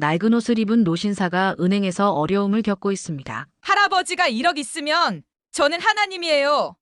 낡은 옷을 입은 노신사가 은행에서 어려움을 겪고 있습니다. 할아버지가 1억 있으면 저는 하나님이에요.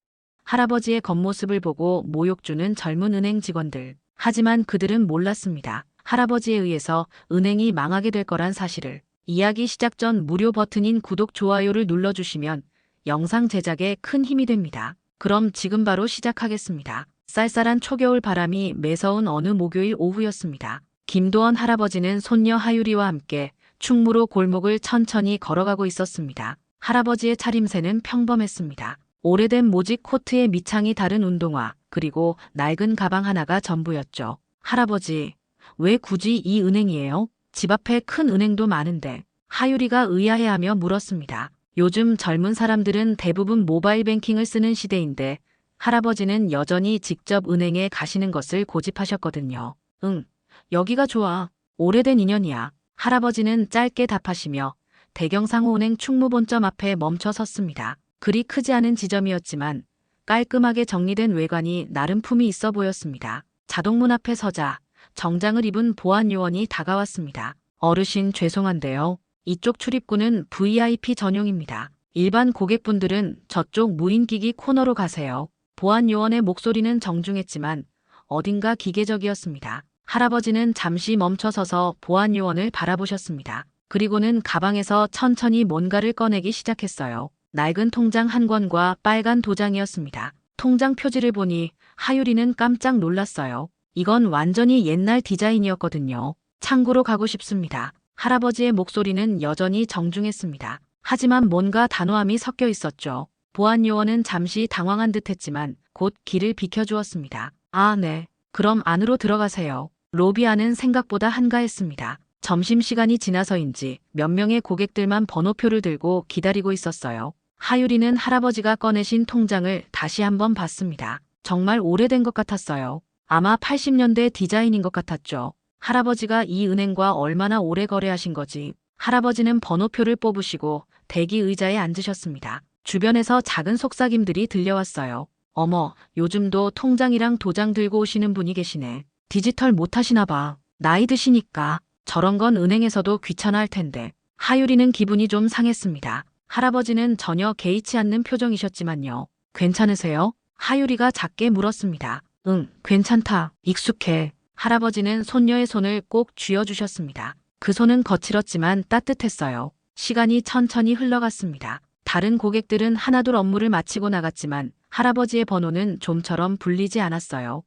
할아버지의 겉모습을 보고 모욕 주는 젊은 은행 직원들. 하지만 그들은 몰랐습니다. 할아버지에 의해서 은행이 망하게 될 거란 사실을. 이야기 시작 전 무료 버튼인 구독, 좋아요를 눌러주시면 영상 제작에 큰 힘이 됩니다. 그럼 지금 바로 시작하겠습니다. 쌀쌀한 초겨울 바람이 매서운 어느 목요일 오후였습니다. 김도원 할아버지는 손녀 하유리와 함께 충무로 골목을 천천히 걸어가고 있었습니다. 할아버지의 차림새는 평범했습니다. 오래된 모직 코트에 밑창이 다른 운동화, 그리고 낡은 가방 하나가 전부였죠. 할아버지, 왜 굳이 이 은행이에요? 집 앞에 큰 은행도 많은데. 하유리가 의아해하며 물었습니다. 요즘 젊은 사람들은 대부분 모바일 뱅킹을 쓰는 시대인데 할아버지는 여전히 직접 은행에 가시는 것을 고집하셨거든요. 응, 여기가 좋아. 오래된 인연이야. 할아버지는 짧게 답하시며 대경상호은행 충무본점 앞에 멈춰 섰습니다. 그리 크지 않은 지점이었지만 깔끔하게 정리된 외관이 나름 품이 있어 보였습니다. 자동문 앞에 서자 정장을 입은 보안 요원이 다가왔습니다. 어르신 죄송한데요. 이쪽 출입구는 VIP 전용입니다. 일반 고객분들은 저쪽 무인기기 코너로 가세요. 보안 요원의 목소리는 정중했지만 어딘가 기계적이었습니다. 할아버지는 잠시 멈춰서서 보안 요원을 바라보셨습니다. 그리고는 가방에서 천천히 뭔가를 꺼내기 시작했어요. 낡은 통장 한 권과 빨간 도장이었습니다. 통장 표지를 보니 하유리는 깜짝 놀랐어요. 이건 완전히 옛날 디자인이었거든요. 창구로 가고 싶습니다. 할아버지의 목소리는 여전히 정중했습니다. 하지만 뭔가 단호함이 섞여 있었죠. 보안 요원은 잠시 당황한 듯했지만 곧 길을 비켜주었습니다. 아, 네. 그럼 안으로 들어가세요. 로비 안은 생각보다 한가했습니다. 점심시간이 지나서인지 몇 명의 고객들만 번호표를 들고 기다리고 있었어요. 하유리는 할아버지가 꺼내신 통장을 다시 한번 봤습니다. 정말 오래된 것 같았어요. 아마 80년대 디자인인 것 같았죠. 할아버지가 이 은행과 얼마나 오래 거래하신 거지. 할아버지는 번호표를 뽑으시고 대기 의자에 앉으셨습니다. 주변에서 작은 속삭임들이 들려왔어요. 어머, 요즘도 통장이랑 도장 들고 오시는 분이 계시네. 디지털 못하시나 봐. 나이 드시니까. 저런 건 은행에서도 귀찮아 할 텐데. 하유리는 기분이 좀 상했습니다. 할아버지는 전혀 개의치 않는 표정이셨지만요. 괜찮으세요? 하유리가 작게 물었습니다. 응, 괜찮다. 익숙해. 할아버지는 손녀의 손을 꼭 쥐어주셨습니다. 그 손은 거칠었지만 따뜻했어요. 시간이 천천히 흘러갔습니다. 다른 고객들은 하나둘 업무를 마치고 나갔지만 할아버지의 번호는 좀처럼 불리지 않았어요.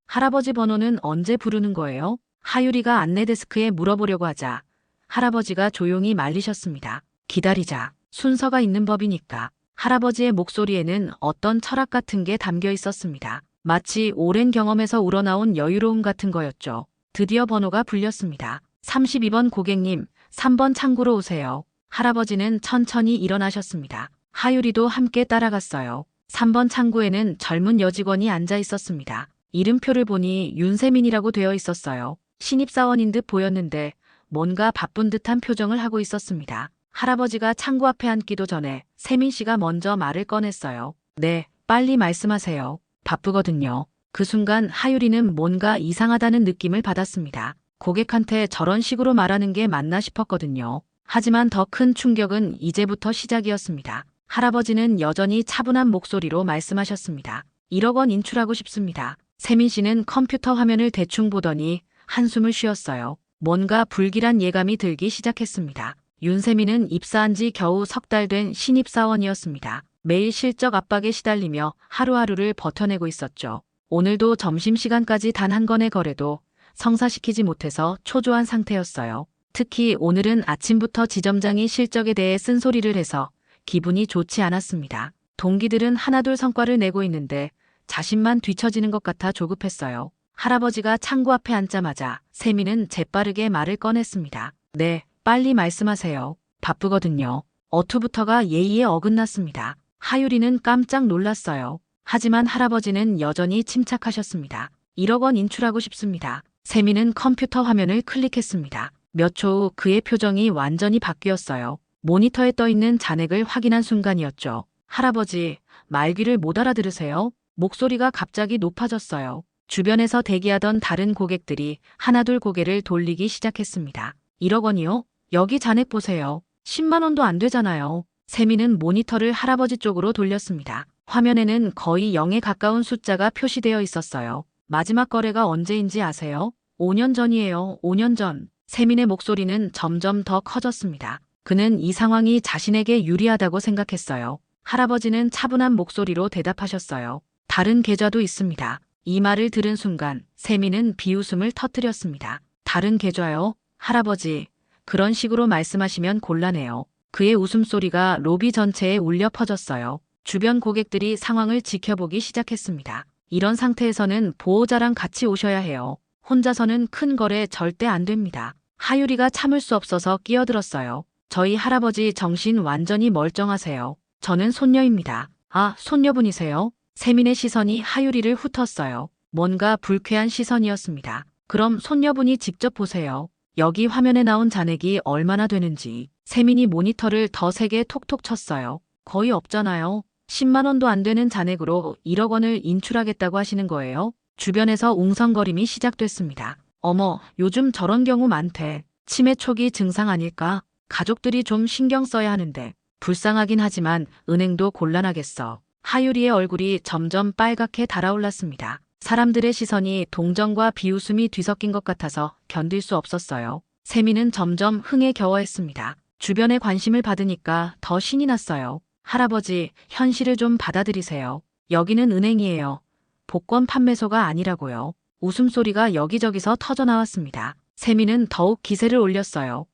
할아버지 번호는 언제 부르는 거예요? 하유리가 안내 데스크에 물어보려고 하자 할아버지가 조용히 말리셨습니다. 기다리자. 순서가 있는 법이니까. 할아버지의 목소리에는 어떤 철학 같은 게 담겨 있었습니다. 마치 오랜 경험에서 우러나온 여유로움 같은 거였죠. 드디어 번호가 불렸습니다. 32번 고객님, 3번 창구로 오세요. 할아버지는 천천히 일어나셨습니다. 하유리도 함께 따라갔어요. 3번 창구에는 젊은 여직원이 앉아 있었습니다. 이름표를 보니 윤세민이라고 되어 있었어요. 신입사원인 듯 보였는데 뭔가 바쁜 듯한 표정을 하고 있었습니다. 할아버지가 창구 앞에 앉기도 전에 세민 씨가 먼저 말을 꺼냈어요. 네, 빨리 말씀하세요. 바쁘거든요. 그 순간 하유리는 뭔가 이상하다는 느낌을 받았습니다. 고객한테 저런 식으로 말하는 게 맞나 싶었거든요. 하지만 더 큰 충격은 이제부터 시작이었습니다. 할아버지는 여전히 차분한 목소리로 말씀하셨습니다. 1억 원 인출하고 싶습니다. 세민 씨는 컴퓨터 화면을 대충 보더니 한숨을 쉬었어요. 뭔가 불길한 예감이 들기 시작했습니다. 윤세민은 입사한 지 겨우 3달 된 신입사원이었습니다. 매일 실적 압박에 시달리며 하루하루를 버텨내고 있었죠. 오늘도 점심시간까지 단 한 건의 거래도 성사시키지 못해서 초조한 상태였어요. 특히 오늘은 아침부터 지점장이 실적에 대해 쓴소리를 해서 기분이 좋지 않았습니다. 동기들은 하나둘 성과를 내고 있는데 자신만 뒤처지는 것 같아 조급했어요. 할아버지가 창구 앞에 앉자마자 세민은 재빠르게 말을 꺼냈습니다. 네, 빨리 말씀하세요. 바쁘거든요. 어투부터가 예의에 어긋났습니다. 하유리는 깜짝 놀랐어요. 하지만 할아버지는 여전히 침착하셨습니다. 1억 원 인출하고 싶습니다. 세민은 컴퓨터 화면을 클릭했습니다. 몇 초 후 그의 표정이 완전히 바뀌었어요. 모니터에 떠있는 잔액을 확인한 순간이었죠. 할아버지, 말귀를 못 알아들으세요? 목소리가 갑자기 높아졌어요. 주변에서 대기하던 다른 고객들이 하나둘 고개를 돌리기 시작했습니다. 1억 원이요? 여기 잔액 보세요. 10만 원도 안 되잖아요. 세미는 모니터를 할아버지 쪽으로 돌렸습니다. 화면에는 거의 0에 가까운 숫자가 표시되어 있었어요. 마지막 거래가 언제인지 아세요? 5년 전이에요. 5년 전. 세민의 목소리는 점점 더 커졌습니다. 그는 이 상황이 자신에게 유리하다고 생각했어요. 할아버지는 차분한 목소리로 대답하셨어요. 다른 계좌도 있습니다. 이 말을 들은 순간 세민은 비웃음을 터뜨렸습니다. 다른 계좌요? 할아버지, 그런 식으로 말씀하시면 곤란해요. 그의 웃음소리가 로비 전체에 울려 퍼졌어요. 주변 고객들이 상황을 지켜보기 시작했습니다. 이런 상태에서는 보호자랑 같이 오셔야 해요. 혼자서는 큰 거래 절대 안 됩니다. 하유리가 참을 수 없어서 끼어들었어요. 저희 할아버지 정신 완전히 멀쩡하세요. 저는 손녀입니다. 아, 손녀분이세요? 세민의 시선이 하유리를 훑었어요. 뭔가 불쾌한 시선이었습니다. 그럼 손녀분이 직접 보세요. 여기 화면에 나온 잔액이 얼마나 되는지. 세민이 모니터를 더 세게 톡톡 쳤어요. 거의 없잖아요. 10만 원도 안 되는 잔액으로 1억 원을 인출하겠다고 하시는 거예요? 주변에서 웅성거림이 시작됐습니다. 어머, 요즘 저런 경우 많대. 치매 초기 증상 아닐까? 가족들이 좀 신경 써야 하는데. 불쌍하긴 하지만 은행도 곤란하겠어. 하유리의 얼굴이 점점 빨갛게 달아올랐습니다. 사람들의 시선이 동정과 비웃음이 뒤섞인 것 같아서 견딜 수 없었어요. 세미는 점점 흥에 겨워했습니다. 주변의 관심을 받으니까 더 신이 났어요. 할아버지, 현실을 좀 받아들이세요. 여기는 은행이에요. 복권 판매소가 아니라고요. 웃음소리가 여기저기서 터져나왔습니다. 세미는 더욱 기세를 올렸어요.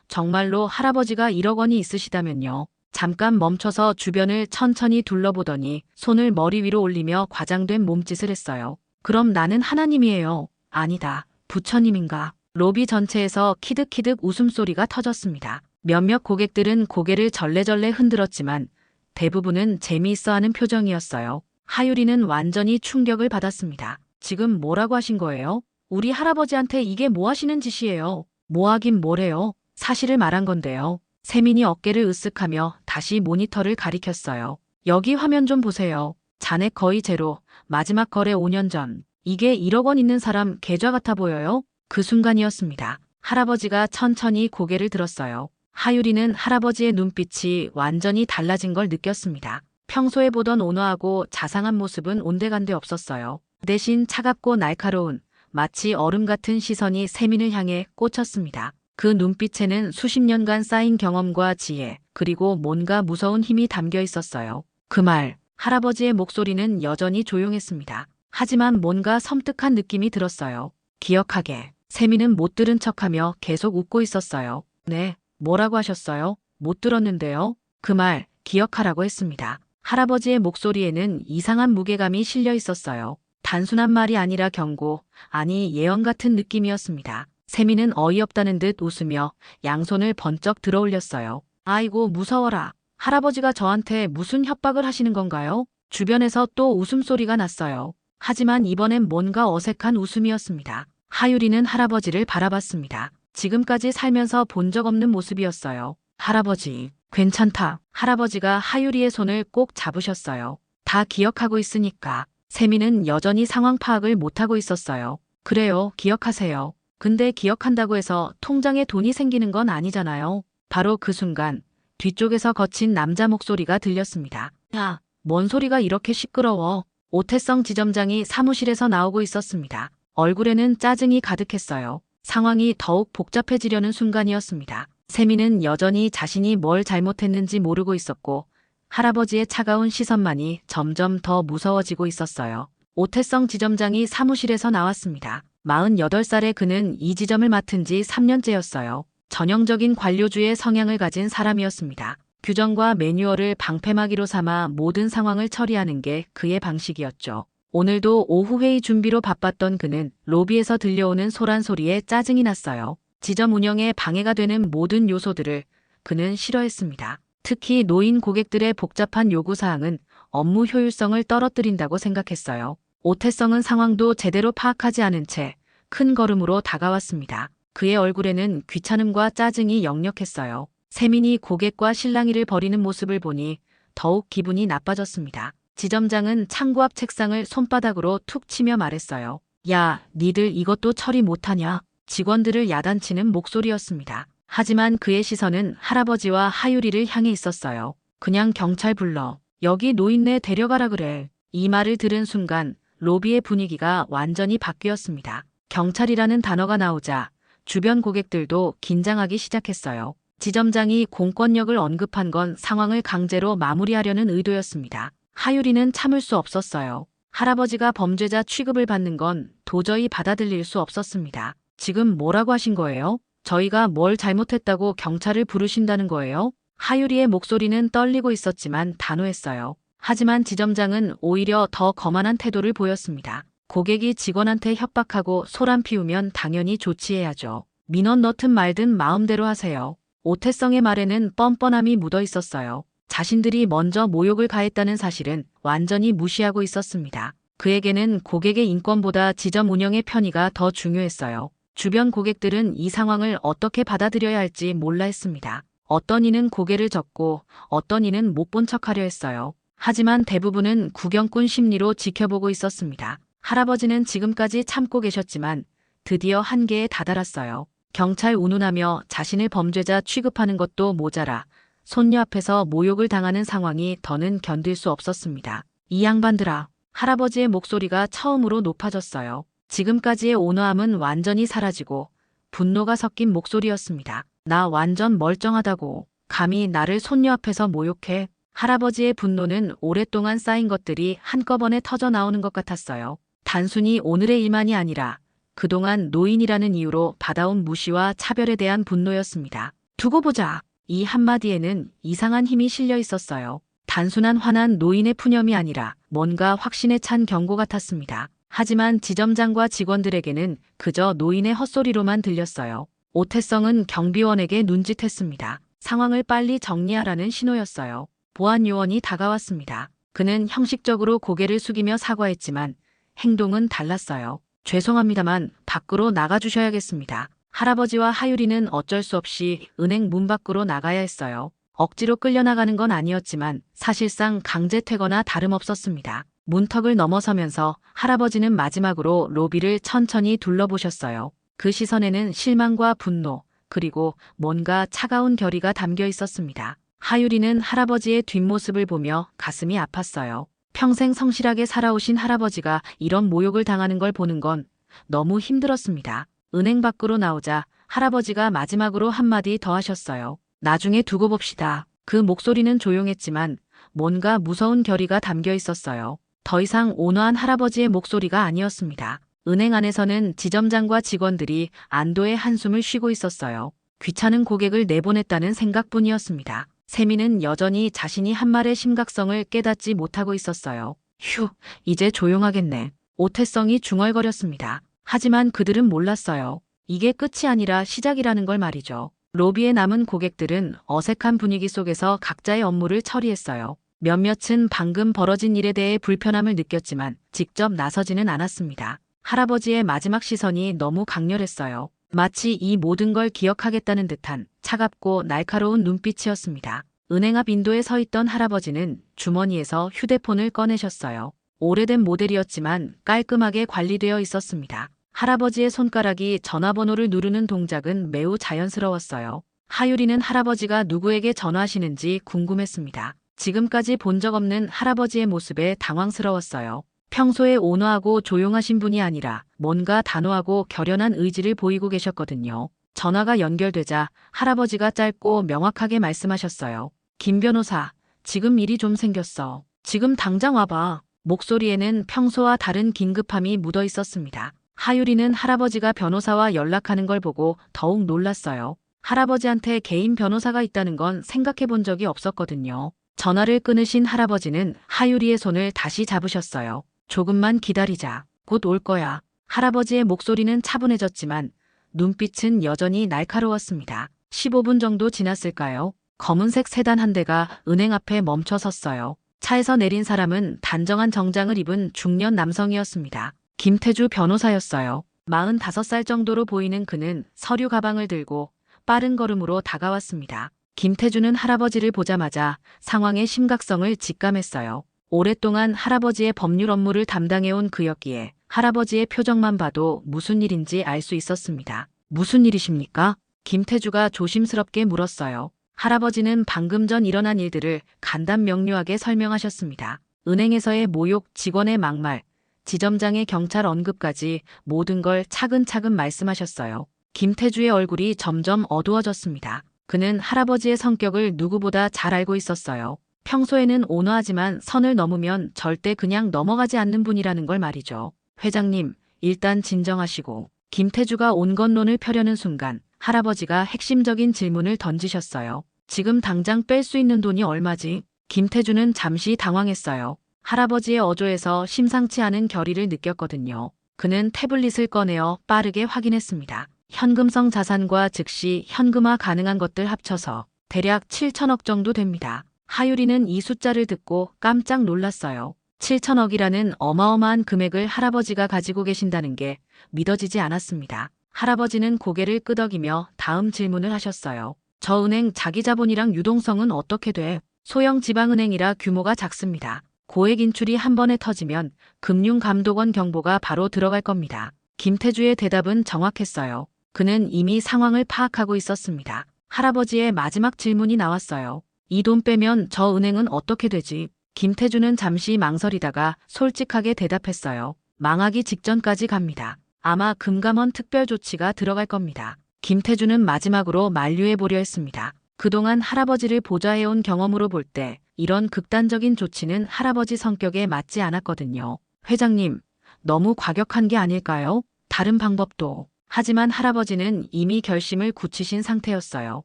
정말로 할아버지가 1억 원이 있으시다면요. 잠깐 멈춰서 주변을 천천히 둘러보더니 손을 머리 위로 올리며 과장된 몸짓을 했어요. 그럼 나는 하나님이에요. 아니다. 부처님인가. 로비 전체에서 키득키득 웃음소리가 터졌습니다. 몇몇 고객들은 고개를 절레절레 흔들었지만 대부분은 재미있어하는 표정이었어요. 하유리는 완전히 충격을 받았습니다. 지금 뭐라고 하신 거예요? 우리 할아버지한테 이게 뭐 하시는 짓이에요? 뭐 하긴 뭐래요? 사실을 말한 건데요. 세민이 어깨를 으쓱하며 다시 모니터를 가리켰어요. 여기 화면 좀 보세요. 잔액 거의 제로. 마지막 거래 5년 전. 이게 1억 원 있는 사람 계좌 같아 보여요? 그 순간이었습니다. 할아버지가 천천히 고개를 들었어요. 하유리는 할아버지의 눈빛이 완전히 달라진 걸 느꼈습니다. 평소에 보던 온화하고 자상한 모습은 온데간데 없었어요. 대신 차갑고 날카로운 마치 얼음 같은 시선이 세민을 향해 꽂혔습니다. 그 눈빛에는 수십 년간 쌓인 경험과 지혜, 그리고 뭔가 무서운 힘이 담겨 있었어요. 그 말, 할아버지의 목소리는 여전히 조용했습니다. 하지만 뭔가 섬뜩한 느낌이 들었어요. 기억하게. 세미는 못 들은 척하며 계속 웃고 있었어요. 네, 뭐라고 하셨어요? 못 들었는데요. 그 말, 기억하라고 했습니다. 할아버지의 목소리에는 이상한 무게감이 실려 있었어요. 단순한 말이 아니라 경고, 아니 예언 같은 느낌이었습니다. 세미는 어이없다는 듯 웃으며 양손을 번쩍 들어 올렸어요. 아이고 무서워라. 할아버지가 저한테 무슨 협박을 하시는 건가요? 주변에서 또 웃음소리가 났어요. 하지만 이번엔 뭔가 어색한 웃음이었습니다. 하유리는 할아버지를 바라봤습니다. 지금까지 살면서 본 적 없는 모습이었어요. 할아버지, 괜찮다. 할아버지가 하유리의 손을 꼭 잡으셨어요. 다 기억하고 있으니까. 세미는 여전히 상황 파악을 못하고 있었어요. 그래요, 기억하세요. 근데 기억한다고 해서 통장에 돈이 생기는 건 아니잖아요. 바로 그 순간 뒤쪽에서 거친 남자 목소리가 들렸습니다. 야, 뭔 소리가 이렇게 시끄러워. 오태성 지점장이 사무실에서 나오고 있었습니다. 얼굴에는 짜증이 가득했어요. 상황이 더욱 복잡해지려는 순간이었습니다. 세미는 여전히 자신이 뭘 잘못했는지 모르고 있었고 할아버지의 차가운 시선만이 점점 더 무서워지고 있었어요. 오태성 지점장이 사무실에서 나왔습니다. 48살의 그는 이 지점을 맡은 지 3년째였어요. 전형적인 관료주의 성향을 가진 사람이었습니다. 규정과 매뉴얼을 방패막이로 삼아 모든 상황을 처리하는 게 그의 방식이었죠. 오늘도 오후 회의 준비로 바빴던 그는 로비에서 들려오는 소란 소리에 짜증이 났어요. 지점 운영에 방해가 되는 모든 요소들을 그는 싫어했습니다. 특히 노인 고객들의 복잡한 요구사항은 업무 효율성을 떨어뜨린다고 생각했어요. 오태성은 상황도 제대로 파악하지 않은 채 큰 걸음으로 다가왔습니다. 그의 얼굴에는 귀찮음과 짜증이 역력했어요. 세민이 고객과 실랑이를 벌이는 모습을 보니 더욱 기분이 나빠졌습니다. 지점장은 창구 앞 책상을 손바닥으로 툭 치며 말했어요. 야, 니들 이것도 처리 못하냐? 직원들을 야단치는 목소리였습니다. 하지만 그의 시선은 할아버지와 하유리를 향해 있었어요. 그냥 경찰 불러. 여기 노인네 데려가라 그래. 이 말을 들은 순간 로비의 분위기가 완전히 바뀌었습니다. 경찰이라는 단어가 나오자 주변 고객들도 긴장하기 시작했어요. 지점장이 공권력을 언급한 건 상황을 강제로 마무리하려는 의도였습니다. 하유리는 참을 수 없었어요. 할아버지가 범죄자 취급을 받는 건 도저히 받아들일 수 없었습니다. 지금 뭐라고 하신 거예요? 저희가 뭘 잘못했다고 경찰을 부르신다는 거예요? 하유리의 목소리는 떨리고 있었지만 단호했어요. 하지만 지점장은 오히려 더 거만한 태도를 보였습니다. 고객이 직원한테 협박하고 소란 피우면 당연히 조치해야죠. 민원 넣든 말든 마음대로 하세요. 오태성의 말에는 뻔뻔함이 묻어 있었어요. 자신들이 먼저 모욕을 가했다는 사실은 완전히 무시하고 있었습니다. 그에게는 고객의 인권보다 지점 운영의 편의가 더 중요했어요. 주변 고객들은 이 상황을 어떻게 받아들여야 할지 몰라 했습니다. 어떤 이는 고개를 젓고 어떤 이는 못 본 척하려 했어요. 하지만 대부분은 구경꾼 심리로 지켜보고 있었습니다. 할아버지는 지금까지 참고 계셨지만 드디어 한계에 다다랐어요. 경찰 운운하며 자신을 범죄자 취급하는 것도 모자라 손녀 앞에서 모욕을 당하는 상황이 더는 견딜 수 없었습니다. 이 양반들아. 할아버지의 목소리가 처음으로 높아졌어요. 지금까지의 온화함은 완전히 사라지고 분노가 섞인 목소리였습니다. 나 완전 멀쩡하다고. 감히 나를 손녀 앞에서 모욕해. 할아버지의 분노는 오랫동안 쌓인 것들이 한꺼번에 터져 나오는 것 같았어요. 단순히 오늘의 일만이 아니라 그동안 노인이라는 이유로 받아온 무시와 차별에 대한 분노였습니다. 두고 보자. 이 한마디에는 이상한 힘이 실려 있었어요. 단순한 화난 노인의 푸념이 아니라 뭔가 확신에 찬 경고 같았습니다. 하지만 지점장과 직원들에게는 그저 노인의 헛소리로만 들렸어요. 오태성은 경비원에게 눈짓했습니다. 상황을 빨리 정리하라는 신호였어요. 보안 요원이 다가왔습니다. 그는 형식적으로 고개를 숙이며 사과했지만 행동은 달랐어요. 죄송합니다만 밖으로 나가주셔야겠습니다. 할아버지와 하유리는 어쩔 수 없이 은행 문 밖으로 나가야 했어요. 억지로 끌려나가는 건 아니었지만 사실상 강제퇴거나 다름없었습니다. 문턱을 넘어서면서 할아버지는 마지막으로 로비를 천천히 둘러보셨어요. 그 시선에는 실망과 분노, 그리고 뭔가 차가운 결의가 담겨 있었습니다. 하유리는 할아버지의 뒷모습을 보며 가슴이 아팠어요. 평생 성실하게 살아오신 할아버지가 이런 모욕을 당하는 걸 보는 건 너무 힘들었습니다. 은행 밖으로 나오자 할아버지가 마지막으로 한마디 더 하셨어요. 나중에 두고 봅시다. 그 목소리는 조용했지만 뭔가 무서운 결의가 담겨 있었어요. 더 이상 온화한 할아버지의 목소리가 아니었습니다. 은행 안에서는 지점장과 직원들이 안도의 한숨을 쉬고 있었어요. 귀찮은 고객을 내보냈다는 생각뿐이었습니다. 세미는 여전히 자신이 한 말의 심각성을 깨닫지 못하고 있었어요. 휴, 이제 조용하겠네. 오태성이 중얼거렸습니다. 하지만 그들은 몰랐어요. 이게 끝이 아니라 시작이라는 걸 말이죠. 로비에 남은 고객들은 어색한 분위기 속에서 각자의 업무를 처리했어요. 몇몇은 방금 벌어진 일에 대해 불편함을 느꼈지만 직접 나서지는 않았습니다. 할아버지의 마지막 시선이 너무 강렬했어요. 마치 이 모든 걸 기억하겠다는 듯한 차갑고 날카로운 눈빛이었습니다. 은행 앞 인도에 서 있던 할아버지는 주머니에서 휴대폰을 꺼내셨어요. 오래된 모델이었지만 깔끔하게 관리되어 있었습니다. 할아버지의 손가락이 전화번호를 누르는 동작은 매우 자연스러웠어요. 하유리는 할아버지가 누구에게 전화하시는지 궁금했습니다. 지금까지 본 적 없는 할아버지의 모습에 당황스러웠어요. 평소에 온화하고 조용하신 분이 아니라 뭔가 단호하고 결연한 의지를 보이고 계셨거든요. 전화가 연결되자 할아버지가 짧고 명확하게 말씀하셨어요. 김 변호사, 지금 일이 좀 생겼어. 지금 당장 와봐. 목소리에는 평소와 다른 긴급함이 묻어 있었습니다. 하유리는 할아버지가 변호사와 연락하는 걸 보고 더욱 놀랐어요. 할아버지한테 개인 변호사가 있다는 건 생각해 본 적이 없었거든요. 전화를 끊으신 할아버지는 하유리의 손을 다시 잡으셨어요. 조금만 기다리자. 곧 올 거야. 할아버지의 목소리는 차분해졌지만 눈빛은 여전히 날카로웠습니다. 15분 정도 지났을까요? 검은색 세단 한 대가 은행 앞에 멈춰 섰어요. 차에서 내린 사람은 단정한 정장을 입은 중년 남성이었습니다. 김태주 변호사였어요. 45살 정도로 보이는 그는 서류 가방을 들고 빠른 걸음으로 다가왔습니다. 김태주는 할아버지를 보자마자 상황의 심각성을 직감했어요. 오랫동안 할아버지의 법률 업무를 담당해온 그였기에 할아버지의 표정만 봐도 무슨 일인지 알 수 있었습니다. 무슨 일이십니까? 김태주가 조심스럽게 물었어요. 할아버지는 방금 전 일어난 일들을 간단 명료하게 설명하셨습니다. 은행에서의 모욕, 직원의 막말, 지점장의 경찰 언급까지 모든 걸 차근차근 말씀하셨어요. 김태주의 얼굴이 점점 어두워졌습니다. 그는 할아버지의 성격을 누구보다 잘 알고 있었어요. 평소에는 온화하지만 선을 넘으면 절대 그냥 넘어가지 않는 분이라는 걸 말이죠. 회장님, 일단 진정하시고. 김태주가 온건론을 펴려는 순간 할아버지가 핵심적인 질문을 던지셨어요. 지금 당장 뺄 수 있는 돈이 얼마지? 김태주는 잠시 당황했어요. 할아버지의 어조에서 심상치 않은 결의를 느꼈거든요. 그는 태블릿을 꺼내어 빠르게 확인했습니다. 현금성 자산과 즉시 현금화 가능한 것들 합쳐서 대략 7천억 정도 됩니다. 하유리는 이 숫자를 듣고 깜짝 놀랐어요. 7천억이라는 어마어마한 금액을 할아버지가 가지고 계신다는 게 믿어지지 않았습니다. 할아버지는 고개를 끄덕이며 다음 질문을 하셨어요. 저 은행 자기 자본이랑 유동성은 어떻게 돼? 소형 지방은행이라 규모가 작습니다. 고액 인출이 한 번에 터지면 금융감독원 경보가 바로 들어갈 겁니다. 김태주의 대답은 정확했어요. 그는 이미 상황을 파악하고 있었습니다. 할아버지의 마지막 질문이 나왔어요. 이 돈 빼면 저 은행은 어떻게 되지? 김태주는 잠시 망설이다가 솔직하게 대답했어요. 망하기 직전까지 갑니다. 아마 금감원 특별 조치가 들어갈 겁니다. 김태주는 마지막으로 만류해보려 했습니다. 그동안 할아버지를 보좌해온 경험으로 볼 때 이런 극단적인 조치는 할아버지 성격에 맞지 않았거든요. 회장님, 너무 과격한 게 아닐까요? 다른 방법도. 하지만 할아버지는 이미 결심을 굳히신 상태였어요.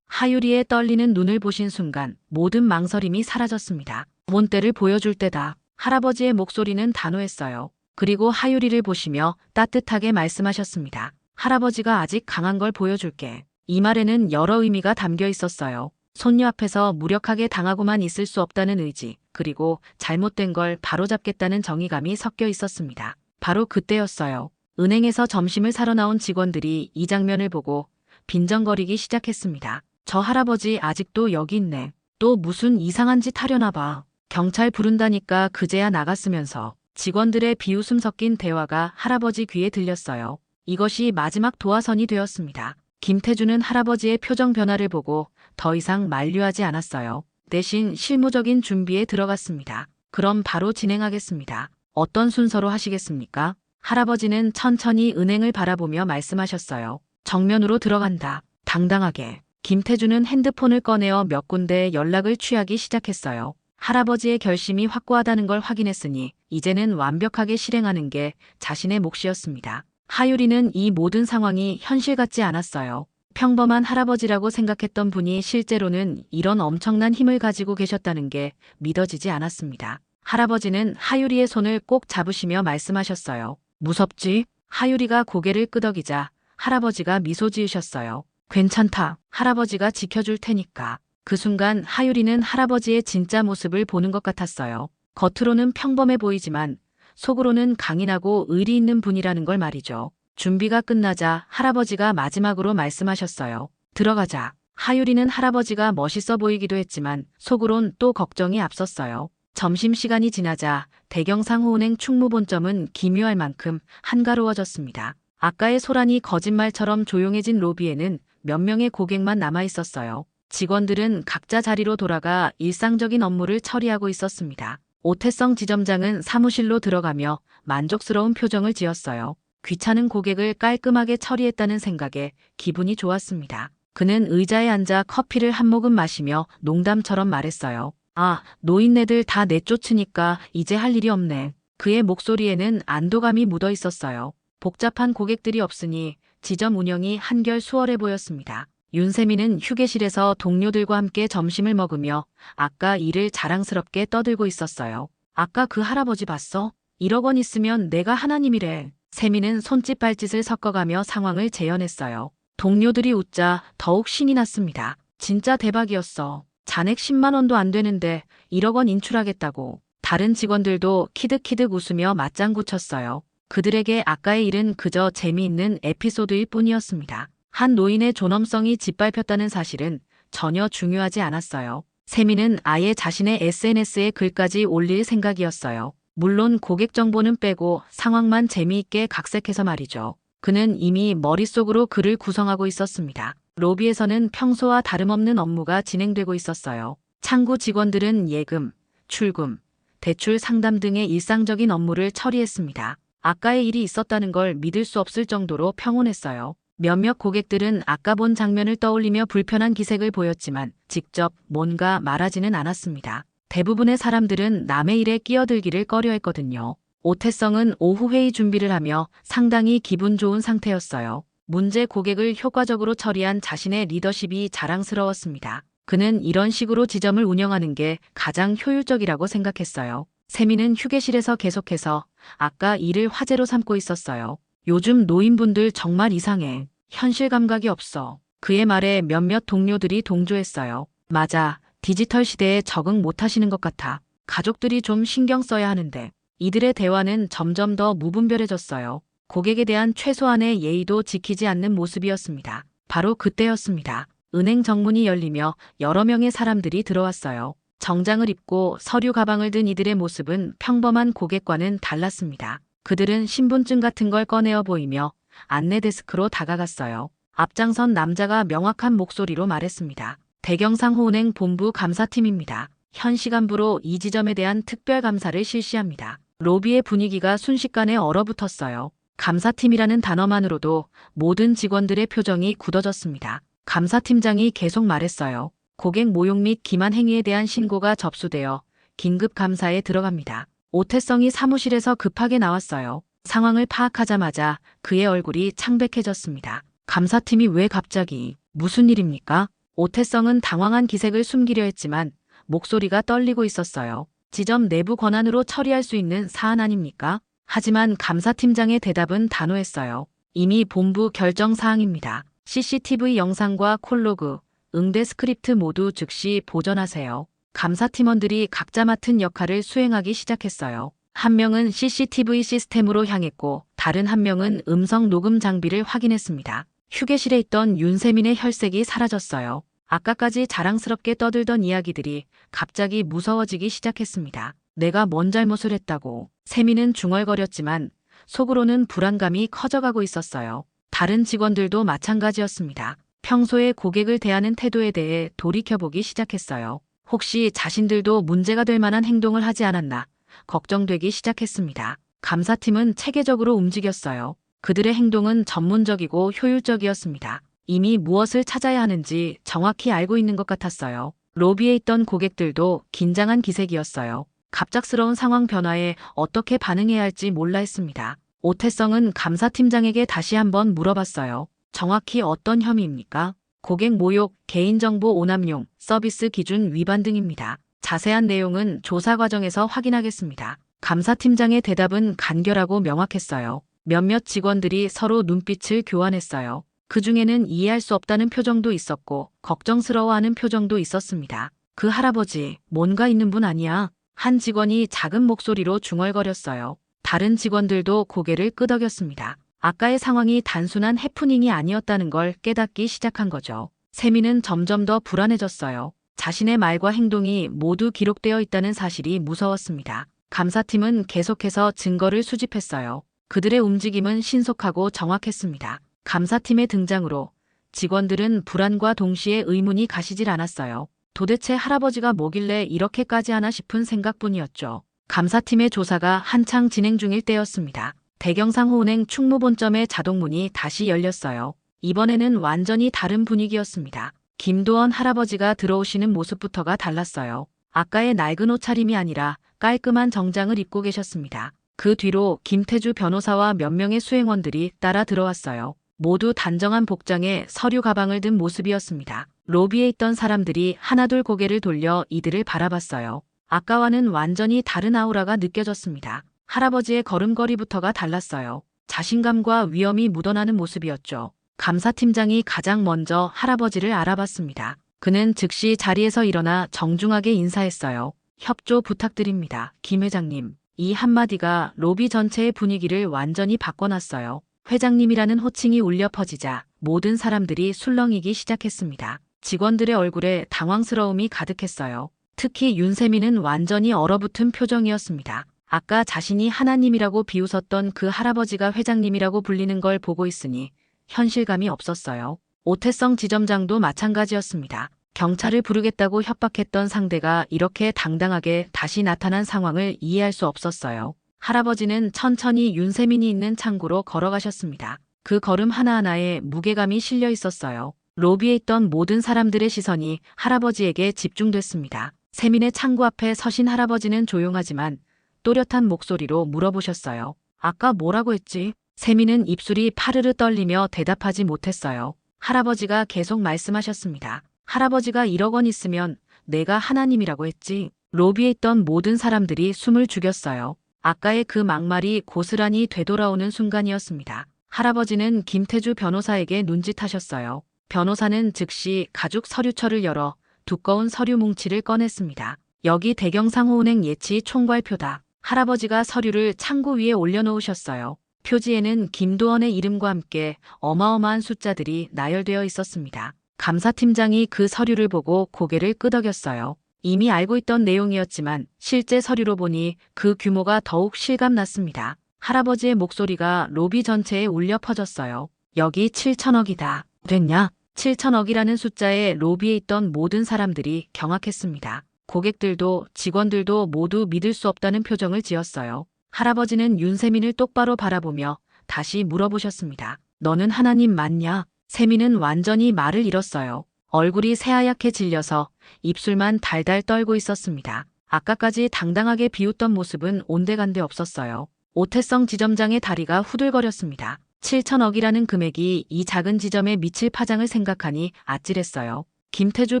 하유리의 떨리는 눈을 보신 순간 모든 망설임이 사라졌습니다. 본때를 보여줄 때다. 할아버지의 목소리는 단호했어요. 그리고 하유리를 보시며 따뜻하게 말씀하셨습니다. 할아버지가 아직 강한 걸 보여줄게. 이 말에는 여러 의미가 담겨 있었어요. 손녀 앞에서 무력하게 당하고만 있을 수 없다는 의지, 그리고 잘못된 걸 바로잡겠다는 정의감이 섞여 있었습니다. 바로 그때였어요. 은행에서 점심을 사러 나온 직원들이 이 장면을 보고 빈정거리기 시작했습니다. 저 할아버지 아직도 여기 있네. 또 무슨 이상한 짓 하려나 봐. 경찰 부른다니까 그제야 나갔으면서. 직원들의 비웃음 섞인 대화가 할아버지 귀에 들렸어요. 이것이 마지막 도화선이 되었습니다. 김태주는 할아버지의 표정 변화를 보고 더 이상 만류하지 않았어요. 대신 실무적인 준비에 들어갔습니다. 그럼 바로 진행하겠습니다. 어떤 순서로 하시겠습니까? 할아버지는 천천히 은행을 바라보며 말씀하셨어요. 정면으로 들어간다. 당당하게. 김태주는 핸드폰을 꺼내어 몇 군데 연락을 취하기 시작했어요. 할아버지의 결심이 확고하다는 걸 확인했으니 이제는 완벽하게 실행하는 게 자신의 몫이었습니다. 하유리는 이 모든 상황이 현실 같지 않았어요. 평범한 할아버지라고 생각했던 분이 실제로는 이런 엄청난 힘을 가지고 계셨다는 게 믿어지지 않았습니다. 할아버지는 하유리의 손을 꼭 잡으시며 말씀하셨어요. 무섭지? 하유리가 고개를 끄덕이자 할아버지가 미소 지으셨어요. 괜찮다. 할아버지가 지켜줄 테니까. 그 순간 하유리는 할아버지의 진짜 모습을 보는 것 같았어요. 겉으로는 평범해 보이지만 속으로는 강인하고 의리 있는 분이라는 걸 말이죠. 준비가 끝나자 할아버지가 마지막으로 말씀하셨어요. 들어가자. 하유리는 할아버지가 멋있어 보이기도 했지만 속으론 또 걱정이 앞섰어요. 점심시간이 지나자 대경상호은행 충무본점은 기묘할 만큼 한가로워졌습니다. 아까의 소란이 거짓말처럼 조용해진 로비에는 몇 명의 고객만 남아 있었어요. 직원들은 각자 자리로 돌아가 일상적인 업무를 처리하고 있었습니다. 오태성 지점장은 사무실로 들어가며 만족스러운 표정을 지었어요. 귀찮은 고객을 깔끔하게 처리했다는 생각에 기분이 좋았습니다. 그는 의자에 앉아 커피를 한 모금 마시며 농담처럼 말했어요. 아, 노인네들 다 내쫓으니까 이제 할 일이 없네. 그의 목소리에는 안도감이 묻어 있었어요. 복잡한 고객들이 없으니 지점 운영이 한결 수월해 보였습니다. 윤세민은 휴게실에서 동료들과 함께 점심을 먹으며 아까 일을 자랑스럽게 떠들고 있었어요. 아까 그 할아버지 봤어? 1억 원 있으면 내가 하나님이래. 세민은 손짓 발짓을 섞어가며 상황을 재현했어요. 동료들이 웃자 더욱 신이 났습니다. 진짜 대박이었어. 잔액 10만 원도 안 되는데 1억 원 인출하겠다고. 다른 직원들도 키득키득 웃으며 맞장구 쳤어요. 그들에게 아까의 일은 그저 재미있는 에피소드일 뿐이었습니다. 한 노인의 존엄성이 짓밟혔다는 사실은 전혀 중요하지 않았어요. 세민은 아예 자신의 SNS에 글까지 올릴 생각이었어요. 물론 고객 정보는 빼고 상황만 재미있게 각색해서 말이죠. 그는 이미 머릿속으로 글을 구성하고 있었습니다. 로비에서는 평소와 다름없는 업무가 진행되고 있었어요. 창구 직원들은 예금, 출금, 대출 상담 등의 일상적인 업무를 처리했습니다. 아까의 일이 있었다는 걸 믿을 수 없을 정도로 평온했어요. 몇몇 고객들은 아까 본 장면을 떠올리며 불편한 기색을 보였지만 직접 뭔가 말하지는 않았습니다. 대부분의 사람들은 남의 일에 끼어들기를 꺼려했거든요. 오태성은 오후 회의 준비를 하며 상당히 기분 좋은 상태였어요. 문제 고객을 효과적으로 처리한 자신의 리더십이 자랑스러웠습니다. 그는 이런 식으로 지점을 운영하는 게 가장 효율적이라고 생각했어요. 세미는 휴게실에서 계속해서 아까 일을 화제로 삼고 있었어요. 요즘 노인분들 정말 이상해. 현실 감각이 없어. 그의 말에 몇몇 동료들이 동조했어요. 맞아. 디지털 시대에 적응 못하시는 것 같아. 가족들이 좀 신경 써야 하는데. 이들의 대화는 점점 더 무분별해졌어요. 고객에 대한 최소한의 예의도 지키지 않는 모습이었습니다. 바로 그때였습니다. 은행 정문이 열리며 여러 명의 사람들이 들어왔어요. 정장을 입고 서류 가방을 든 이들의 모습은 평범한 고객과는 달랐습니다. 그들은 신분증 같은 걸 꺼내어 보이며 안내 데스크로 다가갔어요. 앞장선 남자가 명확한 목소리로 말했습니다. 대경상호은행 본부 감사팀입니다. 현 시간부로 이 지점에 대한 특별 감사를 실시합니다. 로비의 분위기가 순식간에 얼어붙었어요. 감사팀이라는 단어만으로도 모든 직원들의 표정이 굳어졌습니다. 감사팀장이 계속 말했어요. 고객 모욕 및 기만 행위에 대한 신고가 접수되어 긴급 감사에 들어갑니다. 오태성이 사무실에서 급하게 나왔어요. 상황을 파악하자마자 그의 얼굴이 창백해졌습니다. 감사팀이 왜 갑자기 무슨 일입니까? 오태성은 당황한 기색을 숨기려 했지만 목소리가 떨리고 있었어요. 지점 내부 권한으로 처리할 수 있는 사안 아닙니까? 하지만 감사팀장의 대답은 단호했어요. 이미 본부 결정 사항입니다. CCTV 영상과 콜로그, 응대 스크립트 모두 즉시 보전하세요. 감사팀원들이 각자 맡은 역할을 수행하기 시작했어요. 한 명은 CCTV 시스템으로 향했고 다른 한 명은 음성 녹음 장비를 확인했습니다. 휴게실에 있던 윤세민의 혈색이 사라졌어요. 아까까지 자랑스럽게 떠들던 이야기들이 갑자기 무서워지기 시작했습니다. 내가 뭔 잘못을 했다고. 세민은 중얼거렸지만 속으로는 불안감이 커져가고 있었어요. 다른 직원들도 마찬가지였습니다. 평소에 고객을 대하는 태도에 대해 돌이켜보기 시작했어요. 혹시 자신들도 문제가 될 만한 행동을 하지 않았나 걱정되기 시작했습니다. 감사팀은 체계적으로 움직였어요. 그들의 행동은 전문적이고 효율적이었습니다. 이미 무엇을 찾아야 하는지 정확히 알고 있는 것 같았어요. 로비에 있던 고객들도 긴장한 기색이었어요. 갑작스러운 상황 변화에 어떻게 반응해야 할지 몰라 했습니다. 오태성은 감사팀장에게 다시 한번 물어봤어요. 정확히 어떤 혐의입니까? 고객 모욕, 개인정보 오남용, 서비스 기준 위반 등입니다. 자세한 내용은 조사 과정에서 확인하겠습니다. 감사팀장의 대답은 간결하고 명확했어요. 몇몇 직원들이 서로 눈빛을 교환했어요. 그 중에는 이해할 수 없다는 표정도 있었고 걱정스러워하는 표정도 있었습니다. 그 할아버지, 뭔가 있는 분 아니야? 한 직원이 작은 목소리로 중얼거렸어요. 다른 직원들도 고개를 끄덕였습니다. 아까의 상황이 단순한 해프닝이 아니었다는 걸 깨닫기 시작한 거죠. 세미는 점점 더 불안해졌어요. 자신의 말과 행동이 모두 기록되어 있다는 사실이 무서웠습니다. 감사팀은 계속해서 증거를 수집했어요. 그들의 움직임은 신속하고 정확했습니다. 감사팀의 등장으로 직원들은 불안과 동시에 의문이 가시질 않았어요. 도대체 할아버지가 뭐길래 이렇게까지 하나 싶은 생각뿐이었죠. 감사팀의 조사가 한창 진행 중일 때였습니다. 대경상호은행 충무본점의 자동문이 다시 열렸어요. 이번에는 완전히 다른 분위기였습니다. 김도원 할아버지가 들어오시는 모습부터가 달랐어요. 아까의 낡은 옷차림이 아니라 깔끔한 정장을 입고 계셨습니다. 그 뒤로 김태주 변호사와 몇 명의 수행원들이 따라 들어왔어요. 모두 단정한 복장에 서류 가방을 든 모습이었습니다. 로비에 있던 사람들이 하나둘 고개를 돌려 이들을 바라봤어요. 아까와는 완전히 다른 아우라가 느껴졌습니다. 할아버지의 걸음걸이부터가 달랐어요. 자신감과 위엄이 묻어나는 모습이었죠. 감사팀장이 가장 먼저 할아버지를 알아봤습니다. 그는 즉시 자리에서 일어나 정중하게 인사했어요. 협조 부탁드립니다. 김 회장님. 이 한마디가 로비 전체의 분위기를 완전히 바꿔놨어요. 회장님이라는 호칭이 울려 퍼지자 모든 사람들이 술렁이기 시작했습니다. 직원들의 얼굴에 당황스러움이 가득했어요. 특히 윤세민은 완전히 얼어붙은 표정이었습니다. 아까 자신이 하나님이라고 비웃었던 그 할아버지가 회장님이라고 불리는 걸 보고 있으니 현실감이 없었어요. 오태성 지점장도 마찬가지였습니다. 경찰을 부르겠다고 협박했던 상대가 이렇게 당당하게 다시 나타난 상황을 이해할 수 없었어요. 할아버지는 천천히 윤세민이 있는 창구로 걸어가셨습니다. 그 걸음 하나하나에 무게감이 실려 있었어요. 로비에 있던 모든 사람들의 시선이 할아버지에게 집중됐습니다. 세민의 창구 앞에 서신 할아버지는 조용하지만 또렷한 목소리로 물어보셨어요. 아까 뭐라고 했지? 세민은 입술이 파르르 떨리며 대답하지 못했어요. 할아버지가 계속 말씀하셨습니다. 할아버지가 1억 원 있으면 내가 하나님이라고 했지. 로비에 있던 모든 사람들이 숨을 죽였어요. 아까의 그 막말이 고스란히 되돌아오는 순간이었습니다. 할아버지는 김태주 변호사에게 눈짓하셨어요. 변호사는 즉시 가죽 서류철을 열어 두꺼운 서류 뭉치를 꺼냈습니다. 여기 대경상호은행 예치 총괄표다. 할아버지가 서류를 창구 위에 올려놓으셨어요. 표지에는 김도원의 이름과 함께 어마어마한 숫자들이 나열되어 있었습니다. 감사팀장이 그 서류를 보고 고개를 끄덕였어요. 이미 알고 있던 내용이었지만 실제 서류로 보니 그 규모가 더욱 실감났습니다. 할아버지의 목소리가 로비 전체에 울려 퍼졌어요. 여기 7천억이다. 됐냐? 7천억이라는 숫자에 로비에 있던 모든 사람들이 경악했습니다. 고객들도 직원들도 모두 믿을 수 없다는 표정을 지었어요. 할아버지는 윤세민을 똑바로 바라보며 다시 물어보셨습니다. 너는 하나님 맞냐? 세민은 완전히 말을 잃었어요. 얼굴이 새하얗게 질려서 입술만 달달 떨고 있었습니다. 아까까지 당당하게 비웃던 모습은 온데간데 없었어요. 오태성 지점장의 다리가 후들거렸습니다. 7천억이라는 금액이 이 작은 지점에 미칠 파장을 생각하니 아찔했어요. 김태주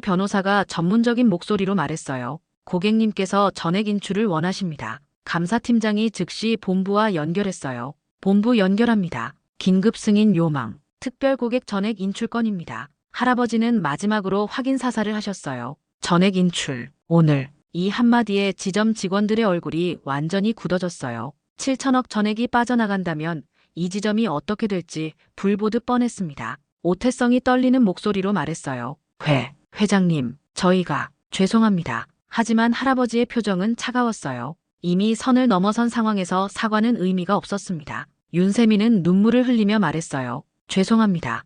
변호사가 전문적인 목소리로 말했어요. 고객님께서 전액 인출을 원하십니다. 감사팀장이 즉시 본부와 연결했어요. 본부 연결합니다. 긴급 승인 요망. 특별 고객 전액 인출 건입니다. 할아버지는 마지막으로 확인 사살을 하셨어요. 전액 인출. 오늘. 이 한마디에 지점 직원들의 얼굴이 완전히 굳어졌어요. 7천억 전액이 빠져나간다면 이 지점이 어떻게 될지 불 보듯 뻔했습니다. 오태성이 떨리는 목소리로 말했어요. 회장님, 저희가 죄송합니다. 하지만 할아버지의 표정은 차가웠어요. 이미 선을 넘어선 상황에서 사과는 의미가 없었습니다. 윤세민은 눈물을 흘리며 말했어요. 죄송합니다.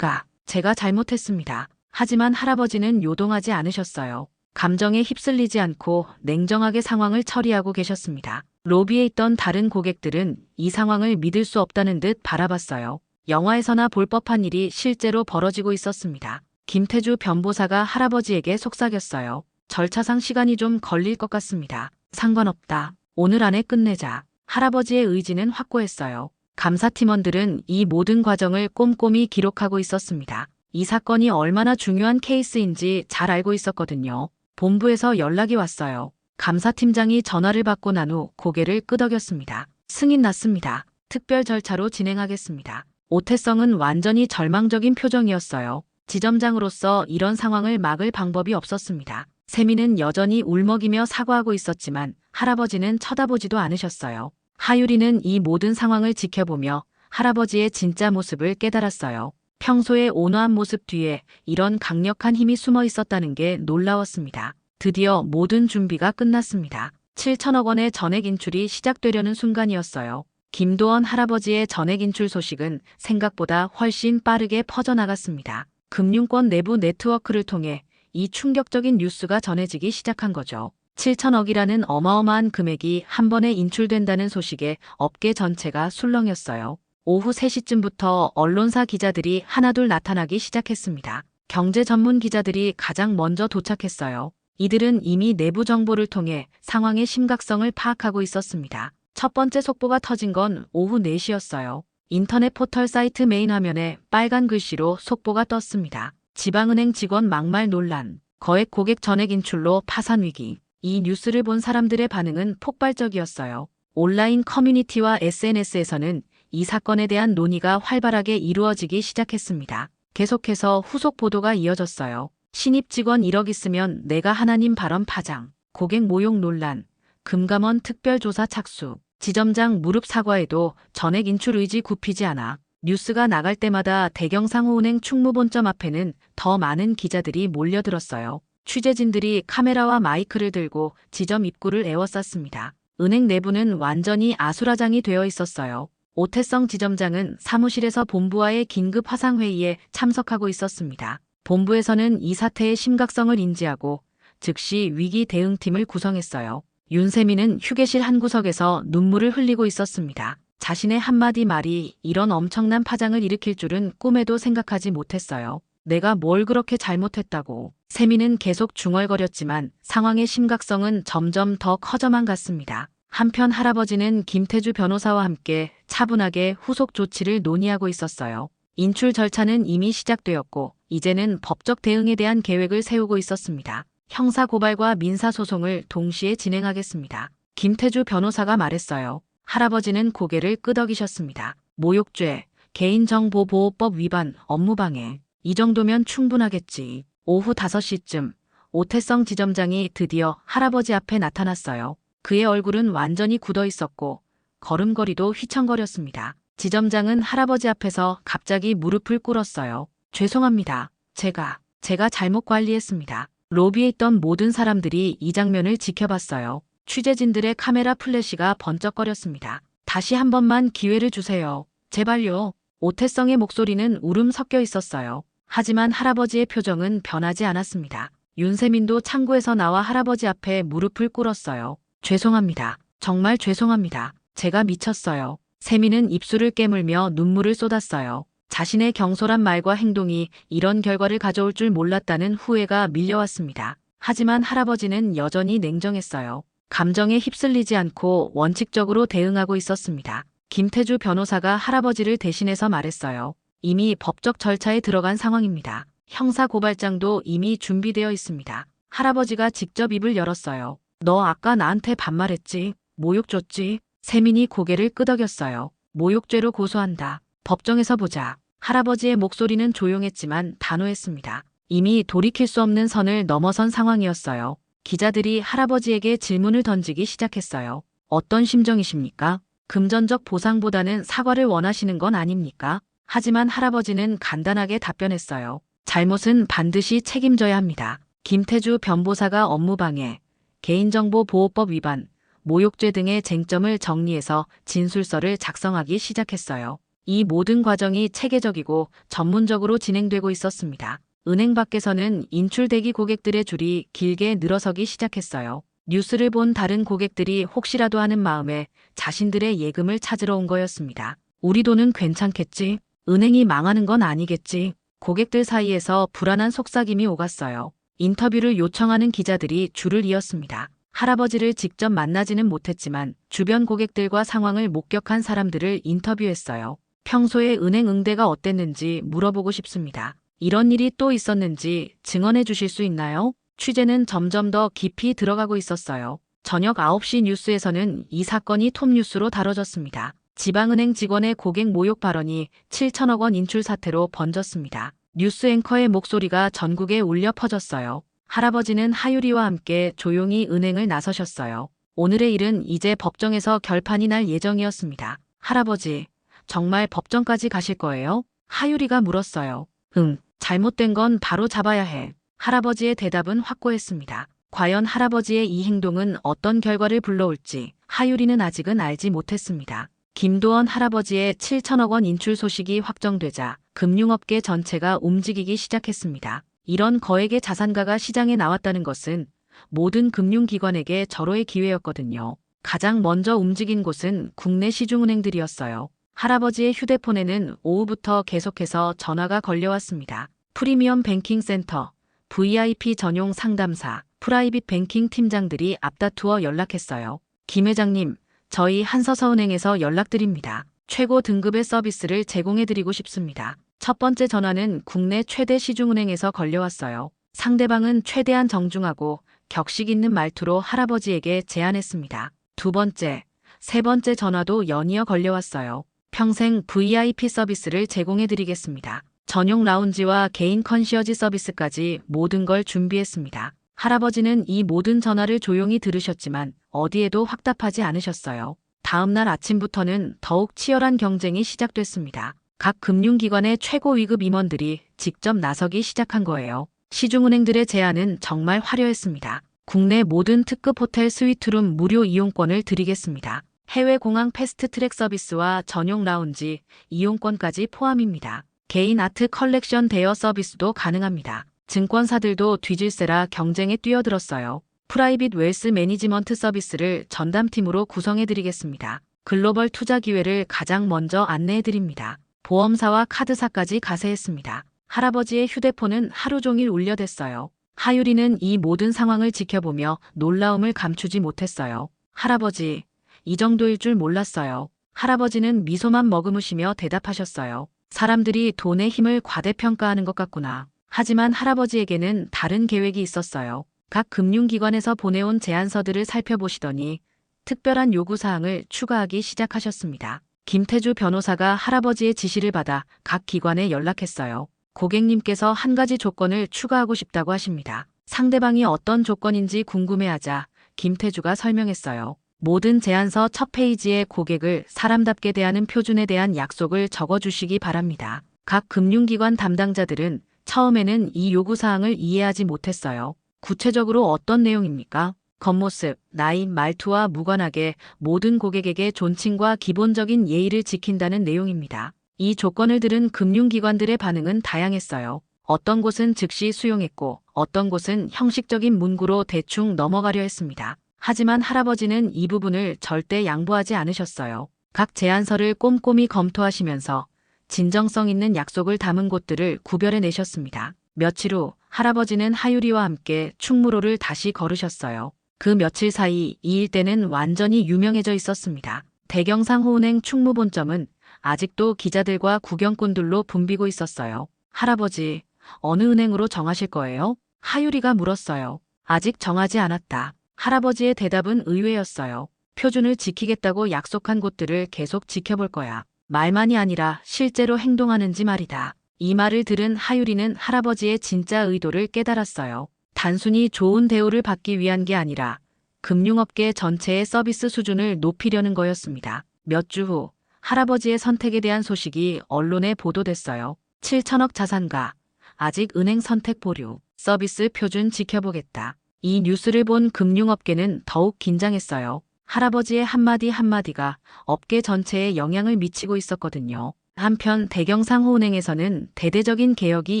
제가 잘못했습니다. 하지만 할아버지는 요동하지 않으셨어요. 감정에 휩쓸리지 않고 냉정하게 상황을 처리하고 계셨습니다. 로비에 있던 다른 고객들은 이 상황을 믿을 수 없다는 듯 바라봤어요. 영화에서나 볼 법한 일이 실제로 벌어지고 있었습니다. 김태주 변보사가 할아버지에게 속삭였어요. 절차상 시간이 좀 걸릴 것 같습니다. 상관없다. 오늘 안에 끝내자. 할아버지의 의지는 확고했어요. 감사팀원들은 이 모든 과정을 꼼꼼히 기록하고 있었습니다. 이 사건이 얼마나 중요한 케이스인지 잘 알고 있었거든요. 본부에서 연락이 왔어요. 감사팀장이 전화를 받고 난 후 고개를 끄덕였습니다. 승인 났습니다. 특별 절차로 진행하겠습니다. 오태성은 완전히 절망적인 표정이었어요. 지점장으로서 이런 상황을 막을 방법이 없었습니다. 세민은 여전히 울먹이며 사과하고 있었지만 할아버지는 쳐다보지도 않으셨어요. 하유리는 이 모든 상황을 지켜보며 할아버지의 진짜 모습을 깨달았어요. 평소의 온화한 모습 뒤에 이런 강력한 힘이 숨어 있었다는 게 놀라웠습니다. 드디어 모든 준비가 끝났습니다. 7천억 원의 전액 인출이 시작되려는 순간이었어요. 김도원 할아버지의 전액 인출 소식은 생각보다 훨씬 빠르게 퍼져나갔습니다. 금융권 내부 네트워크를 통해 이 충격적인 뉴스가 전해지기 시작한 거죠. 7천억이라는 어마어마한 금액이 한 번에 인출된다는 소식에 업계 전체가 술렁였어요. 오후 3시쯤부터 언론사 기자들이 하나둘 나타나기 시작했습니다. 경제 전문 기자들이 가장 먼저 도착했어요. 이들은 이미 내부 정보를 통해 상황의 심각성을 파악하고 있었습니다. 첫 번째 속보가 터진 건 오후 4시였어요. 인터넷 포털 사이트 메인 화면에 빨간 글씨로 속보가 떴습니다. 지방은행 직원 막말 논란, 거액 고객 전액 인출로 파산 위기. 이 뉴스를 본 사람들의 반응은 폭발적이었어요. 온라인 커뮤니티와 SNS에서는 이 사건에 대한 논의가 활발하게 이루어지기 시작했습니다. 계속해서 후속 보도가 이어졌어요. 신입 직원 1억 있으면 내가 하나님 발언 파장, 고객 모욕 논란, 금감원 특별조사 착수, 지점장 무릎 사과에도 전액 인출 의지 굽히지 않아. 뉴스가 나갈 때마다 대경상호은행 충무본점 앞에는 더 많은 기자들이 몰려들었어요. 취재진들이 카메라와 마이크를 들고 지점 입구를 에워쌌습니다. 은행 내부는 완전히 아수라장이 되어 있었어요. 오태성 지점장은 사무실에서 본부와의 긴급 화상회의에 참석하고 있었습니다. 본부에서는 이 사태의 심각성을 인지하고 즉시 위기 대응팀을 구성했어요. 윤세민은 휴게실 한 구석에서 눈물을 흘리고 있었습니다. 자신의 한마디 말이 이런 엄청난 파장을 일으킬 줄은 꿈에도 생각하지 못했어요. 내가 뭘 그렇게 잘못했다고. 세민은 계속 중얼거렸지만 상황의 심각성은 점점 더 커져만 갔습니다. 한편 할아버지는 김태주 변호사와 함께 차분하게 후속 조치를 논의하고 있었어요. 인출 절차는 이미 시작되었고 이제는 법적 대응에 대한 계획을 세우고 있었습니다. 형사고발과 민사소송을 동시에 진행하겠습니다. 김태주 변호사가 말했어요. 할아버지는 고개를 끄덕이셨습니다. 모욕죄, 개인정보보호법 위반, 업무방해. 이 정도면 충분하겠지. 오후 5시쯤 오태성 지점장이 드디어 할아버지 앞에 나타났어요. 그의 얼굴은 완전히 굳어 있었고 걸음걸이도 휘청거렸습니다. 지점장은 할아버지 앞에서 갑자기 무릎을 꿇었어요. 죄송합니다. 제가 잘못 관리했습니다. 로비에 있던 모든 사람들이 이 장면을 지켜봤어요. 취재진들의 카메라 플래시가 번쩍거렸습니다. 다시 한 번만 기회를 주세요. 제발요. 오태성의 목소리는 울음 섞여 있었어요. 하지만 할아버지의 표정은 변하지 않았습니다. 윤세민도 창고에서 나와 할아버지 앞에 무릎을 꿇었어요. 죄송합니다. 정말 죄송합니다. 제가 미쳤어요. 세민은 입술을 깨물며 눈물을 쏟았어요. 자신의 경솔한 말과 행동이 이런 결과를 가져올 줄 몰랐다는 후회가 밀려왔습니다. 하지만 할아버지는 여전히 냉정했어요. 감정에 휩쓸리지 않고 원칙적으로 대응하고 있었습니다. 김태주 변호사가 할아버지를 대신해서 말했어요. 이미 법적 절차에 들어간 상황입니다. 형사고발장도 이미 준비되어 있습니다. 할아버지가 직접 입을 열었어요. 너 아까 나한테 반말했지? 모욕 줬지? 세민이 고개를 끄덕였어요. 모욕죄로 고소한다. 법정에서 보자. 할아버지의 목소리는 조용했지만 단호했습니다. 이미 돌이킬 수 없는 선을 넘어선 상황이었어요. 기자들이 할아버지에게 질문을 던지기 시작했어요. 어떤 심정이십니까? 금전적 보상보다는 사과를 원하시는 건 아닙니까? 하지만 할아버지는 간단하게 답변했어요. 잘못은 반드시 책임져야 합니다. 김태주 변보사가 업무방해, 개인정보보호법 위반, 모욕죄 등의 쟁점을 정리해서 진술서를 작성하기 시작했어요. 이 모든 과정이 체계적이고 전문적으로 진행되고 있었습니다. 은행 밖에서는 인출대기 고객들의 줄이 길게 늘어서기 시작했어요. 뉴스를 본 다른 고객들이 혹시라도 하는 마음에 자신들의 예금을 찾으러 온 거였습니다. 우리 돈은 괜찮겠지? 은행이 망하는 건 아니겠지? 고객들 사이에서 불안한 속삭임이 오갔어요. 인터뷰를 요청하는 기자들이 줄을 이었습니다. 할아버지를 직접 만나지는 못했지만 주변 고객들과 상황을 목격한 사람들을 인터뷰했어요. 평소에 은행 응대가 어땠는지 물어보고 싶습니다. 이런 일이 또 있었는지 증언해 주실 수 있나요? 취재는 점점 더 깊이 들어가고 있었어요. 저녁 9시 뉴스에서는 이 사건이 톱뉴스로 다뤄졌습니다. 지방은행 직원의 고객 모욕 발언이 7천억 원 인출 사태로 번졌습니다. 뉴스 앵커의 목소리가 전국에 울려 퍼졌어요. 할아버지는 하유리와 함께 조용히 은행을 나서셨어요. 오늘의 일은 이제 법정에서 결판이 날 예정이었습니다. 할아버지, 정말 법정까지 가실 거예요? 하유리가 물었어요. 응, 잘못된 건 바로 잡아야 해. 할아버지의 대답은 확고했습니다. 과연 할아버지의 이 행동은 어떤 결과를 불러올지 하유리는 아직은 알지 못했습니다. 김도원 할아버지의 7천억 원 인출 소식이 확정되자 금융업계 전체가 움직이기 시작했습니다. 이런 거액의 자산가가 시장에 나왔다는 것은 모든 금융기관에게 절호의 기회였거든요. 가장 먼저 움직인 곳은 국내 시중은행들이었어요. 할아버지의 휴대폰에는 오후부터 계속해서 전화가 걸려왔습니다. 프리미엄 뱅킹 센터, VIP 전용 상담사, 프라이빗 뱅킹 팀장들이 앞다투어 연락했어요. 김 회장님, 저희 한서서은행에서 연락드립니다. 최고 등급의 서비스를 제공해드리고 싶습니다. 첫 번째 전화는 국내 최대 시중은행에서 걸려왔어요. 상대방은 최대한 정중하고 격식 있는 말투로 할아버지에게 제안했습니다. 두 번째, 세 번째 전화도 연이어 걸려왔어요. 평생 VIP 서비스를 제공해드리겠습니다. 전용 라운지와 개인 컨시어지 서비스까지 모든 걸 준비했습니다. 할아버지는 이 모든 전화를 조용히 들으셨지만 어디에도 확답하지 않으셨어요. 다음 날 아침부터는 더욱 치열한 경쟁이 시작됐습니다. 각 금융기관의 최고 위급 임원들이 직접 나서기 시작한 거예요. 시중은행들의 제안은 정말 화려했습니다. 국내 모든 특급 호텔 스위트룸 무료 이용권을 드리겠습니다. 해외 공항 패스트트랙 서비스와 전용 라운지 이용권까지 포함입니다. 개인 아트 컬렉션 대여 서비스도 가능합니다. 증권사들도 뒤질세라 경쟁에 뛰어들었어요. 프라이빗 웰스 매니지먼트 서비스를 전담팀으로 구성해드리겠습니다. 글로벌 투자 기회를 가장 먼저 안내해드립니다. 보험사와 카드사까지 가세했습니다. 할아버지의 휴대폰은 하루 종일 울려댔어요. 하유리는 이 모든 상황을 지켜보며 놀라움을 감추지 못했어요. 할아버지, 이 정도일 줄 몰랐어요. 할아버지는 미소만 머금으시며 대답하셨어요. 사람들이 돈의 힘을 과대평가하는 것 같구나. 하지만 할아버지에게는 다른 계획이 있었어요. 각 금융기관에서 보내온 제안서들을 살펴보시더니 특별한 요구사항을 추가하기 시작하셨습니다. 김태주 변호사가 할아버지의 지시를 받아 각 기관에 연락했어요. 고객님께서 한 가지 조건을 추가하고 싶다고 하십니다. 상대방이 어떤 조건인지 궁금해하자 김태주가 설명했어요. 모든 제안서 첫 페이지에 고객을 사람답게 대하는 표준에 대한 약속을 적어주시기 바랍니다. 각 금융기관 담당자들은 처음에는 이 요구사항을 이해하지 못했어요. 구체적으로 어떤 내용입니까? 겉모습, 나이, 말투와 무관하게 모든 고객에게 존칭과 기본적인 예의를 지킨다는 내용입니다. 이 조건을 들은 금융기관들의 반응은 다양했어요. 어떤 곳은 즉시 수용했고 어떤 곳은 형식적인 문구로 대충 넘어가려 했습니다. 하지만 할아버지는 이 부분을 절대 양보하지 않으셨어요. 각 제안서를 꼼꼼히 검토하시면서 진정성 있는 약속을 담은 곳들을 구별해 내셨습니다. 며칠 후 할아버지는 하유리와 함께 충무로를 다시 걸으셨어요. 그 며칠 사이 이 일대는 완전히 유명해져 있었습니다. 대경상호은행 충무본점은 아직도 기자들과 구경꾼들로 붐비고 있었어요. 할아버지, 어느 은행으로 정하실 거예요? 하유리가 물었어요. 아직 정하지 않았다. 할아버지의 대답은 의외였어요. 표준을 지키겠다고 약속한 곳들을 계속 지켜볼 거야. 말만이 아니라 실제로 행동하는지 말이다. 이 말을 들은 하유리는 할아버지의 진짜 의도를 깨달았어요. 단순히 좋은 대우를 받기 위한 게 아니라 금융업계 전체의 서비스 수준을 높이려는 거였습니다. 몇 주 후 할아버지의 선택에 대한 소식이 언론에 보도됐어요. 7천억 자산가, 아직 은행 선택 보류, 서비스 표준 지켜보겠다. 이 뉴스를 본 금융업계는 더욱 긴장했어요. 할아버지의 한마디 한마디가 업계 전체에 영향을 미치고 있었거든요. 한편 대경상호은행에서는 대대적인 개혁이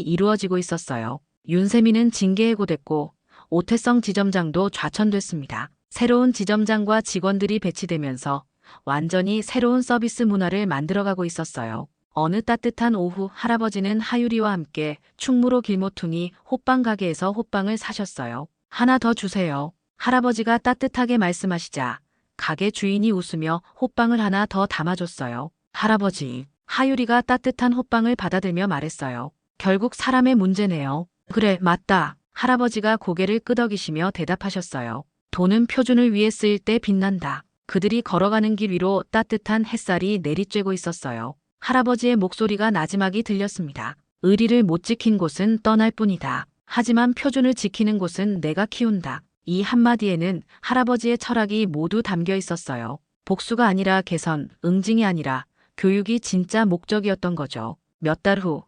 이루어지고 있었어요. 윤세민은 징계해고됐고 오태성 지점장도 좌천됐습니다. 새로운 지점장과 직원들이 배치되면서 완전히 새로운 서비스 문화를 만들어가고 있었어요. 어느 따뜻한 오후 할아버지는 하유리와 함께 충무로 길모퉁이 호빵 가게에서 호빵을 사셨어요. 하나 더 주세요. 할아버지가 따뜻하게 말씀하시자 가게 주인이 웃으며 호빵을 하나 더 담아줬어요. 할아버지, 하유리가 따뜻한 호빵을 받아들며 말했어요. 결국 사람의 문제네요. 그래, 맞다. 할아버지가 고개를 끄덕이시며 대답하셨어요. 돈은 표준을 위해 쓰일 때 빛난다. 그들이 걸어가는 길 위로 따뜻한 햇살이 내리쬐고 있었어요. 할아버지의 목소리가 나지막이 들렸습니다. 의리를 못 지킨 곳은 떠날 뿐이다. 하지만 표준을 지키는 곳은 내가 키운다. 이 한마디에는 할아버지의 철학이 모두 담겨 있었어요. 복수가 아니라 개선, 응징이 아니라 교육이 진짜 목적이었던 거죠. 몇 달 후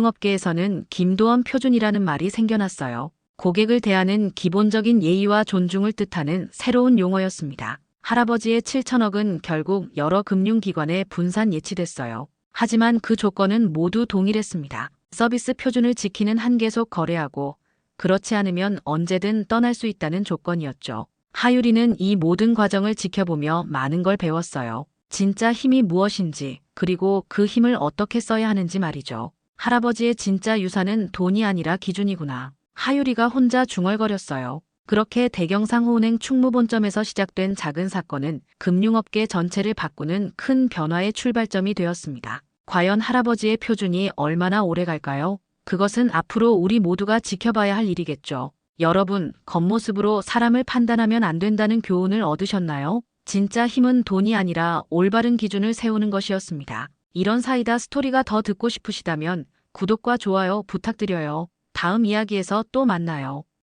금융업계에서는 김도원 표준이라는 말이 생겨났어요. 고객을 대하는 기본적인 예의와 존중을 뜻하는 새로운 용어였습니다. 할아버지의 7천억은 결국 여러 금융기관에 분산 예치됐어요. 하지만 그 조건은 모두 동일했습니다. 서비스 표준을 지키는 한계 속 거래하고 그렇지 않으면 언제든 떠날 수 있다는 조건이었죠. 하유리는 이 모든 과정을 지켜보며 많은 걸 배웠어요. 진짜 힘이 무엇인지, 그리고 그 힘을 어떻게 써야 하는지 말이죠. 할아버지의 진짜 유산은 돈이 아니라 기준이구나. 하유리가 혼자 중얼거렸어요. 그렇게 대경상호은행 충무본점에서 시작된 작은 사건은 금융업계 전체를 바꾸는 큰 변화의 출발점이 되었습니다. 과연 할아버지의 표준이 얼마나 오래 갈까요? 그것은 앞으로 우리 모두가 지켜봐야 할 일이겠죠. 여러분, 겉모습으로 사람을 판단하면 안 된다는 교훈을 얻으셨나요? 진짜 힘은 돈이 아니라 올바른 기준을 세우는 것이었습니다. 이런 사이다 스토리가 더 듣고 싶으시다면 구독과 좋아요 부탁드려요. 다음 이야기에서 또 만나요.